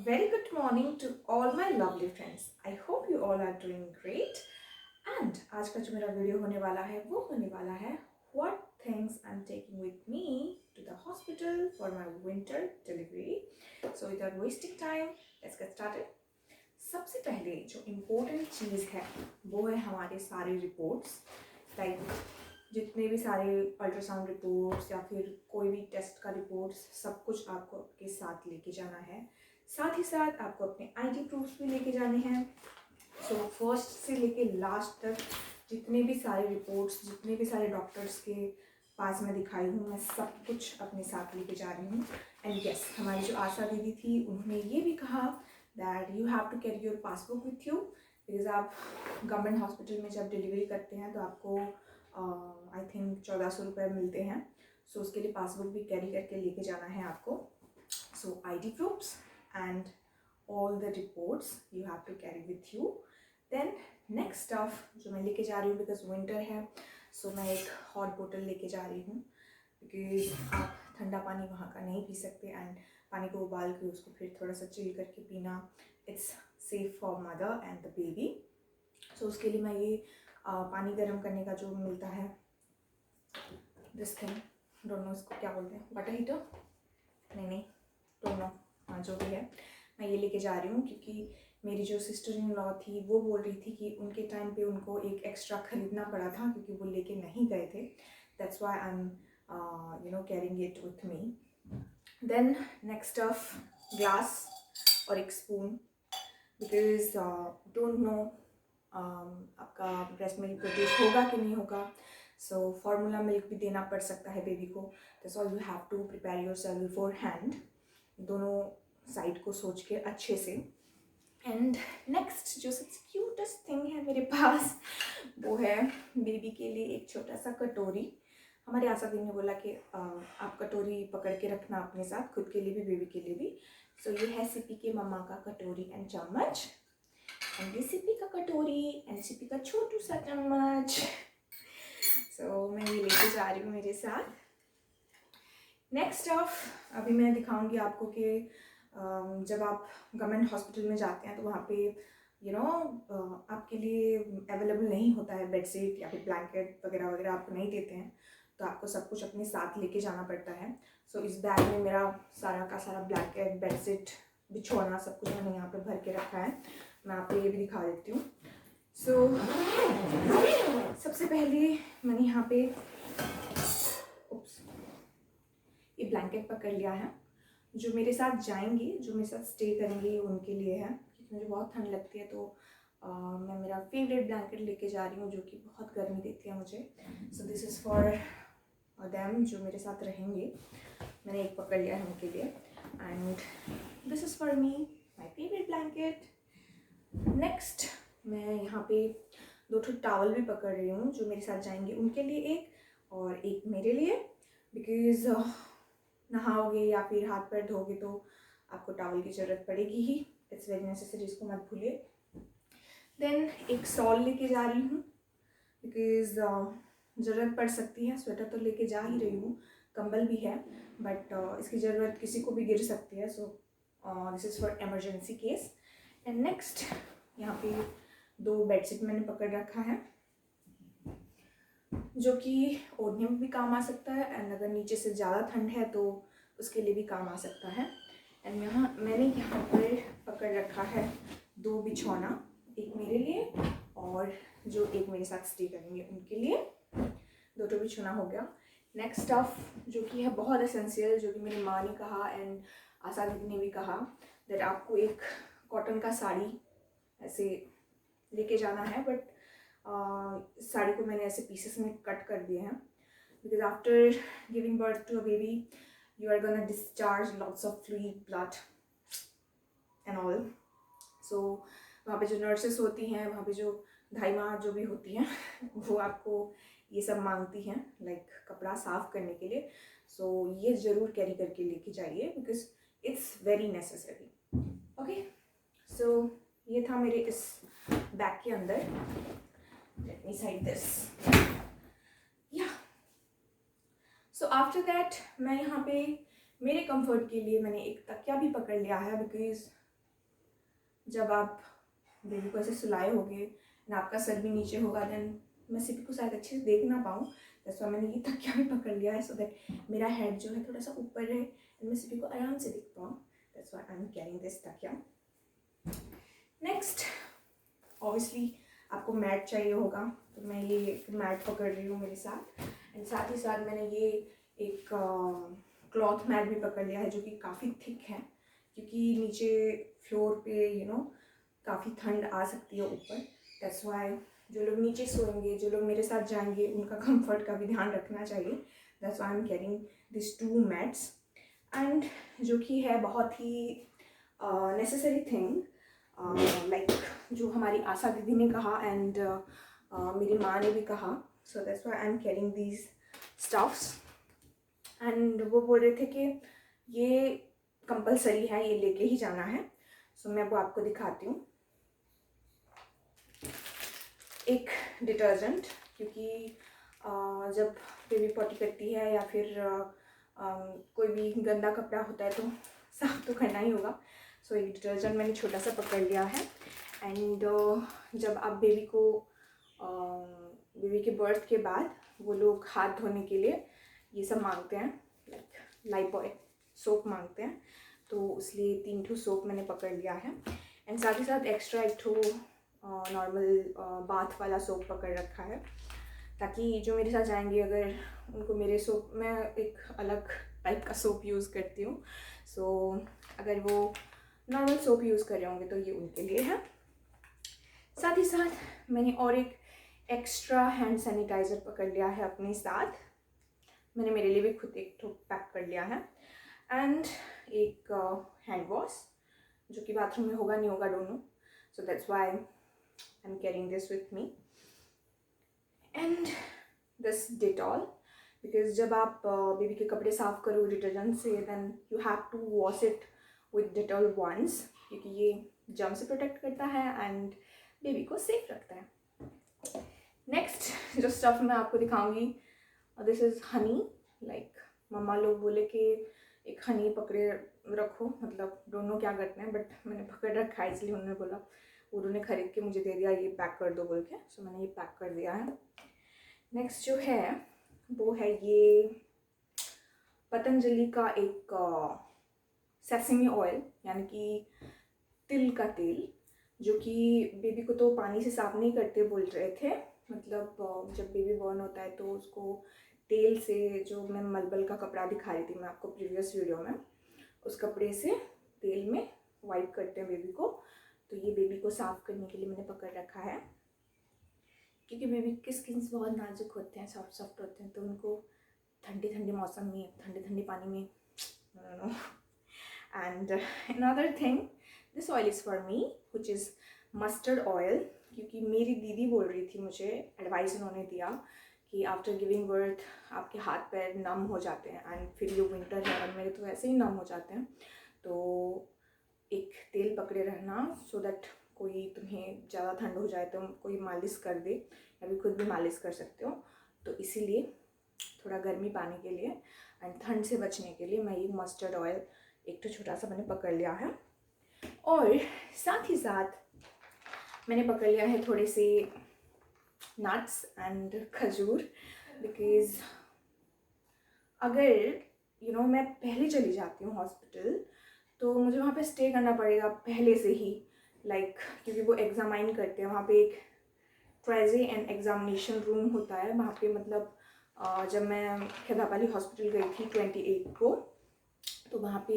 very good morning to all my lovely friends. I hope you all are doing great. And आज का जो मेरा video होने वाला है वो होने वाला है What things I'm taking with me to the hospital for my winter delivery. So without wasting time, let's get started. सबसे पहले जो इम्पोर्टेंट चीज़ है वो है हमारे सारे रिपोर्ट्स, लाइक जितने भी सारे अल्ट्रासाउंड रिपोर्ट्स या फिर कोई भी टेस्ट का रिपोर्ट्स, सब कुछ आपको आपके साथ लेके जाना है। साथ ही साथ आपको अपने आईडी प्रूफ्स भी लेके जाने हैं। सो फर्स्ट से लेके लास्ट तक जितने भी सारे रिपोर्ट्स, जितने भी सारे डॉक्टर्स के पास मैं दिखाई हूँ, मैं सब कुछ अपने साथ लेके जा रही हूँ। एंड यस, हमारी जो आशा दीदी थी उन्होंने ये भी कहा that you have to carry your passbook with you, because आप गवर्नमेंट हॉस्पिटल में जब डिलीवरी करते हैं तो आपको आई थिंक 1400 रुपये मिलते हैं। सो उसके लिए पासबुक भी कैरी करके लेके जाना है आपको। So ID proofs and all the reports you have to carry with you. Then next stuff जो मैं लेके जा रही हूँ, बिकॉज विंटर है, सो मैं एक हॉट बोतल लेके जा रही हूँ, बिकॉज आप ठंडा पानी वहाँ का नहीं पी सकते एंड पानी को उबाल के उसको फिर थोड़ा सा चिल करके पीना it's safe for mother and the baby. So उसके लिए मैं ये पानी गर्म करने का जो मिलता है, दिस थिंग, डोंट नो इसको क्या बोलते हैं, वाटर हीटर, नहीं डोंट नो, हाँ जो भी है, मैं ये लेके जा रही हूँ क्योंकि मेरी जो सिस्टर इन लॉ थी वो बोल रही थी कि उनके टाइम पे उनको एक एक्स्ट्रा ख़रीदना पड़ा था क्योंकि वो लेके नहीं गए थे। That's why I am carrying it with me. Then next of glass और एक स्पून, बिकॉज डोंट नो आपका ब्रेस्ट मिल्क प्रोड्यूस होगा कि नहीं होगा। सो फार्मूला मिल्क भी देना पड़ सकता है बेबी को। That's all, you have to prepare yourself beforehand, दोनों साइड को सोच के अच्छे से। एंड नेक्स्ट जो सबसे क्यूटेस्ट थिंग है मेरे पास वो है बेबी के लिए एक छोटा सा कटोरी। हमारे आशा दी ने बोला कि आप कटोरी पकड़ के रखना अपने साथ, खुद के लिए भी बेबी के लिए भी। सो ये है सिपी के मम्मा का कटोरी एंड चम्मच, एंड ये सिपी का कटोरी एंड सिपी का छोटू सा चम्मच। सो मैं ये लेके जा रही हूँ मेरे साथ। नेक्स्ट ऑफ अभी मैं दिखाऊंगी आपको कि जब आप गवर्नमेंट हॉस्पिटल में जाते हैं तो वहाँ पे आपके लिए अवेलेबल नहीं होता है बेडशीट या फिर ब्लैंकेट वगैरह वगैरह आपको नहीं देते हैं, तो आपको सब कुछ अपने साथ लेके जाना पड़ता है। सो इस बैग में मेरा सारा का सारा ब्लैंकेट, बेडशीट, बिछौना सब कुछ मैंने यहाँ पे भर के रखा है। मैं आपको ये भी दिखा देती हूँ। सो सबसे पहले मैंने यहाँ पे ये ब्लैंकेट पकड़ लिया है। जो मेरे साथ जाएंगी, जो मेरे साथ स्टे करेंगी उनके लिए है, क्योंकि मुझे बहुत ठंड लगती है, तो मैं मेरा फेवरेट ब्लैंकेट लेके जा रही हूँ जो कि बहुत गर्मी देती है मुझे। So this is for them जो मेरे साथ रहेंगे। मैंने एक पकड़ लिया है उनके लिए, and this is for me, my favourite blanket. Next मैं यहाँ पे 2 टॉवल भी पकड़ रही हूँ, जो मेरे साथ जाएंगे उनके लिए एक और एक मेरे लिए, बिकॉज नहाओगे या फिर हाथ पैर धोगे तो आपको टॉवल की ज़रूरत पड़ेगी ही, इट्स वेरी नेसेसरी, इसको मत भूलिए। देन एक शॉल लेके जा रही हूँ, बिकॉज ज़रूरत पड़ सकती है। स्वेटर तो लेके जा ही रही हूँ, कंबल भी है, बट इसकी ज़रूरत किसी को भी गिर सकती है। So this is for emergency case. And next यहाँ पे 2 बेडशीट मैंने पकड़ रखा है, जो कि ओढ़ने में भी काम आ सकता है, एंड अगर नीचे से ज़्यादा ठंड है तो उसके लिए भी काम आ सकता है। एंड मैंने यहाँ पर पकड़ रखा है 2 बिछौना, एक मेरे लिए और जो एक मेरे साथ स्टे करेंगे उनके लिए। 2 बिछौना हो गया। नेक्स्ट ऑफ जो कि है बहुत एसेंशियल, जो कि मेरी माँ ने कहा एंड आशा दीदी ने भी कहा, दैट आपको एक कॉटन का साड़ी ऐसे लेके जाना है, बट साड़ी को मैंने ऐसे पीसेस में कट कर दिए हैं, because after giving birth to a baby you are gonna discharge lots of fluid, blood and all. So वहाँ पे जो नर्सेस होती हैं, वहाँ पे जो धाई माँ जो भी होती हैं वो आपको ये सब मांगती हैं, लाइक कपड़ा साफ़ करने के लिए। सो ये ज़रूर कैरी करके लेके जाइए, because it's very necessary. Okay, so ये था मेरे इस बैग के अंदर। Let me hide this. Yeah. So after that मैं यहाँ पे मेरे कंफर्ट के लिए मैंने एक तकिया भी पकड़ लिया है, बिकॉज जब आप बेबी को ऐसे सुलाए होगे और आपका सर भी नीचे होगा, देन मैं सिर्फ को शायद अच्छे से देख ना पाऊँ, दैट्स व्हाई मैंने ये तकिया भी पकड़ लिया है, सो दैट मेरा हेड जो है थोड़ा सा ऊपर रहे एंड मैं सिर्फ को आराम से देख पाऊँ। That's why I am carrying this तकिया। नेक्स्ट, ऑब्वियसली आपको मैट चाहिए होगा, तो मैं ये एक मैट पकड़ रही हूँ मेरे साथ, एंड साथ ही साथ मैंने ये एक क्लॉथ मैट भी पकड़ लिया है जो कि काफ़ी थिक है, क्योंकि नीचे फ्लोर पे काफ़ी ठंड आ सकती है ऊपर। दैट्स वाई जो लोग नीचे सोएंगे, जो लोग मेरे साथ जाएंगे, उनका कंफर्ट का भी ध्यान रखना चाहिए। That's why I am carrying this 2 mats, and जो कि है बहुत ही नेसेसरी थिंग, लाइक जो हमारी आशा दीदी ने कहा एंड मेरी माँ ने भी कहा, सो that's why I am carrying these stuffs. And वो बोल रहे थे कि ये कंपलसरी है, ये लेके ही जाना है। सो मैं वो आपको दिखाती हूँ। एक डिटर्जेंट, क्योंकि जब बेबी पॉटी करती है या फिर कोई भी गंदा कपड़ा होता है तो साफ तो करना ही होगा। सो एक डिटर्जेंट मैंने छोटा सा पकड़ लिया है। एंड जब आप बेबी के बर्थ के बाद वो लोग हाथ धोने के लिए ये सब मांगते हैं, लाइक लाइफबॉय सोप मांगते हैं, तो इसलिए 3 ठो सोप मैंने पकड़ लिया है। एंड साथ ही साथ एक्स्ट्रा एक ठो नॉर्मल बाथ वाला सोप पकड़ रखा है, ताकि जो मेरे साथ जाएंगे अगर उनको मेरे सोप, मैं एक अलग टाइप का सोप यूज़ करती हूँ, सो अगर वो नॉर्मल सोप यूज़ कर रहे होंगे तो ये उनके लिए है। साथ ही साथ मैंने और एक एक्स्ट्रा हैंड सैनिटाइज़र पकड़ लिया है अपने साथ, मैंने मेरे लिए भी खुद एक ठो पैक कर लिया है। एंड एक हैंड वॉश, जो कि बाथरूम में होगा नहीं होगा don't know, so that's why I am carrying this with me. And this Dettol, because जब आप बेबी के कपड़े साफ करो डिटर्जेंट से, then you have to wash it with Dettol once, क्योंकि ये जर्म से प्रोटेक्ट करता है एंड बेबी को सेफ रखता है। नेक्स्ट जो स्टफ मैं आपको दिखाऊंगी, दिस इज़ हनी। लाइक मम्मा लोग बोले कि एक हनी पकड़े रखो, मतलब दोनों क्या करते हैं, बट मैंने पकड़ रखा है, इसलिए उन्होंने बोला, उन्होंने खरीद के मुझे दे दिया, ये पैक कर दो बोल के, सो मैंने ये पैक कर दिया है। नेक्स्ट जो है वो है ये पतंजलि का एक सेसमी ऑयल, यानी कि तिल का तेल, जो कि बेबी को तो पानी से साफ नहीं करते बोल रहे थे, मतलब जब बेबी बॉर्न होता है तो उसको तेल से, जो मैं मलबल का कपड़ा दिखा रही थी मैं आपको प्रीवियस वीडियो में, उस कपड़े से तेल में वाइप करते हैं बेबी को, तो ये बेबी को साफ़ करने के लिए मैंने पकड़ रखा है, क्योंकि बेबी के स्किन्स बहुत नाजुक होते हैं, सॉफ्ट सॉफ्ट होते हैं, तो उनको ठंडी ठंडी मौसम में ठंडे ठंडे पानी में no. And another thing, this oil is for me which is mustard oil, क्योंकि मेरी दीदी बोल रही थी, मुझे एडवाइस उन्होंने दिया कि आफ्टर गिविंग बर्थ आपके हाथ पैर नम हो जाते हैं, एंड फिर ये विंटर है और मेरे तो ऐसे ही नम हो जाते हैं, तो एक तेल पकड़े रहना, सो दैट कोई तुम्हें ज़्यादा ठंड हो जाए तो कोई मालिश कर दे, या भी खुद भी मालिश कर सकते हो, तो इसीलिए थोड़ा गर्मी पाने के लिए एंड ठंड से बचने के लिए मैं ये मस्टर्ड ऑयल एक तो छोटा सा मैंने पकड़ लिया है। और साथ ही साथ मैंने पकड़ लिया है थोड़े से नट्स एंड खजूर, बिकॉज़ अगर मैं पहले चली जाती हूँ हॉस्पिटल तो मुझे वहाँ पे स्टे करना पड़ेगा पहले से ही, लाइक क्योंकि वो एग्जामाइन करते हैं, वहाँ पे एक ट्रेजे एंड एग्जामिनेशन रूम होता है वहाँ पे, मतलब जब मैं खेदापाली हॉस्पिटल गई थी 28 को, तो वहाँ पे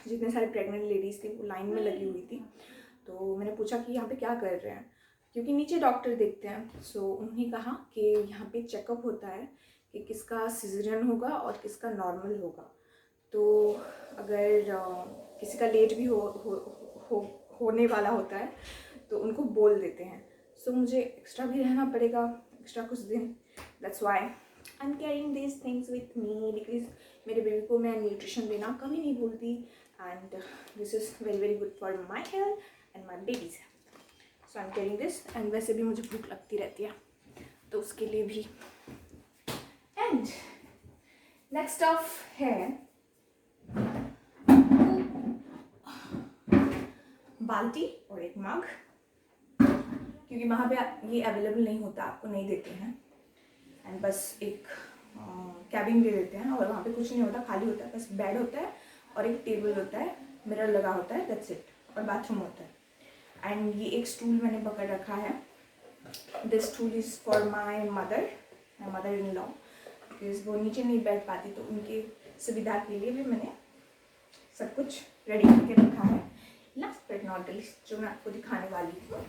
जितने सारे प्रेग्नेंट लेडीज़ थी वो लाइन में लगी हुई थी, तो मैंने पूछा कि यहाँ पे क्या कर रहे हैं, क्योंकि नीचे डॉक्टर देखते हैं, सो उन्होंने कहा कि यहाँ पे चेकअप होता है कि किसका सिजेरियन होगा और किसका नॉर्मल होगा, तो अगर किसी का लेट भी होने वाला होता है तो उनको बोल देते हैं, सो मुझे एक्स्ट्रा भी रहना पड़ेगा, एक्स्ट्रा कुछ दिन, that's why I am carrying these things with me, because मेरे बेबी को मैं न्यूट्रिशन देना कभी नहीं भूलती, and this is very very good for my health and my baby's, so I am carrying this. And वैसे भी मुझे भूख लगती रहती है तो उसके लिए भी। एंड नेक्स्ट ऑफ है बाल्टी और एक मग, क्योंकि वहाँ पे ये अवेलेबल नहीं होता, आपको नहीं देते हैं। एंड बस एक कैबिन दे देते हैं और वहाँ पे कुछ नहीं होता, खाली होता है, बस बेड होता है और एक टेबल होता है, मिरर लगा होता है, दैट्स इट, और बाथरूम होता है। एंड ये एक स्टूल मैंने पकड़ रखा है, this stool is for my mother in law, because वो नीचे नहीं बैठ पाती, तो उनकी सुविधा के लिए भी मैंने सब कुछ रेडी करके रखा है। Last but not the least जो मैं आपको दिखाने वाली हूँ,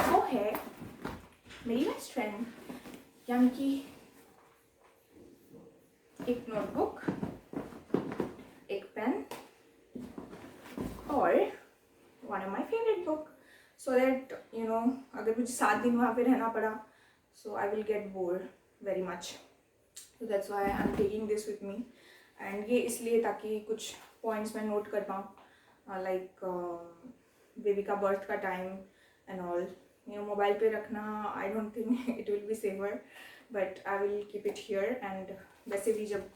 वो है मेरी बेस्ट फ्रेंड, यानी कि एक नोटबुक, एक पेन और one of my favourite book, so that you know अगर मुझे 7 दिन वहाँ पे रहना पड़ा, so I will get bore very much, so that's why I am taking this with me. And ये इसलिए ताकि कुछ पॉइंट्स मैं नोट कर पाऊँ, लाइक बेबी का बर्थ का time and all. You know mobile पे रखना I don't think it will be safer, but I will keep it here. And वैसे भी जब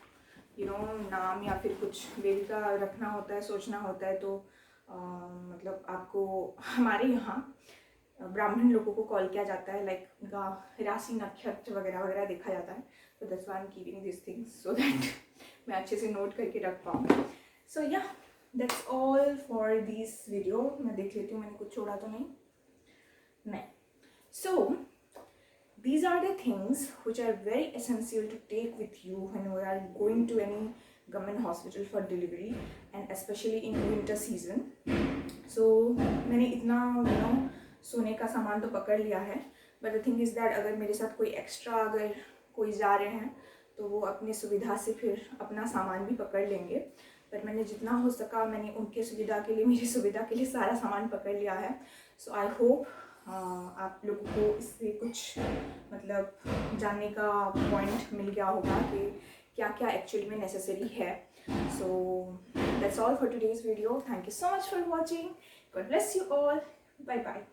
यू नो नाम या फिर कुछ बेबी का रखना होता है, सोचना होता है, तो मतलब आपको हमारे यहाँ ब्राह्मण लोगों को कॉल किया जाता है, लाइक उनका राशि नक्षत्र वगैरह वगैरह देखा जाता है, तो that's why I am keeping this things so that मैं अच्छे से नोट करके रख पाऊँ। सो या that's all for this video. मैं देख लेती हूँ मैंने कुछ छोड़ा तो नहीं। So these are the things which are very essential to take with you when you are going to any government hospital for delivery, and especially in winter season. So मैंने इतना you know सोने का सामान तो पकड़ लिया है, but the thing is that अगर मेरे साथ कोई एक्स्ट्रा अगर कोई जा रहे हैं तो वो अपनी सुविधा से फिर अपना सामान भी पकड़ लेंगे, पर मैंने जितना हो सका मैंने उनके सुविधा के लिए, मेरी सुविधा के लिए सारा सामान पकड़ लिया है। सो आई होप आप लोगों को इससे कुछ मतलब जानने का पॉइंट मिल गया होगा कि क्या क्या एक्चुअली में नेसेसरी है। So that's all for today's video. Thank you so much for watching. God bless you all. Bye bye.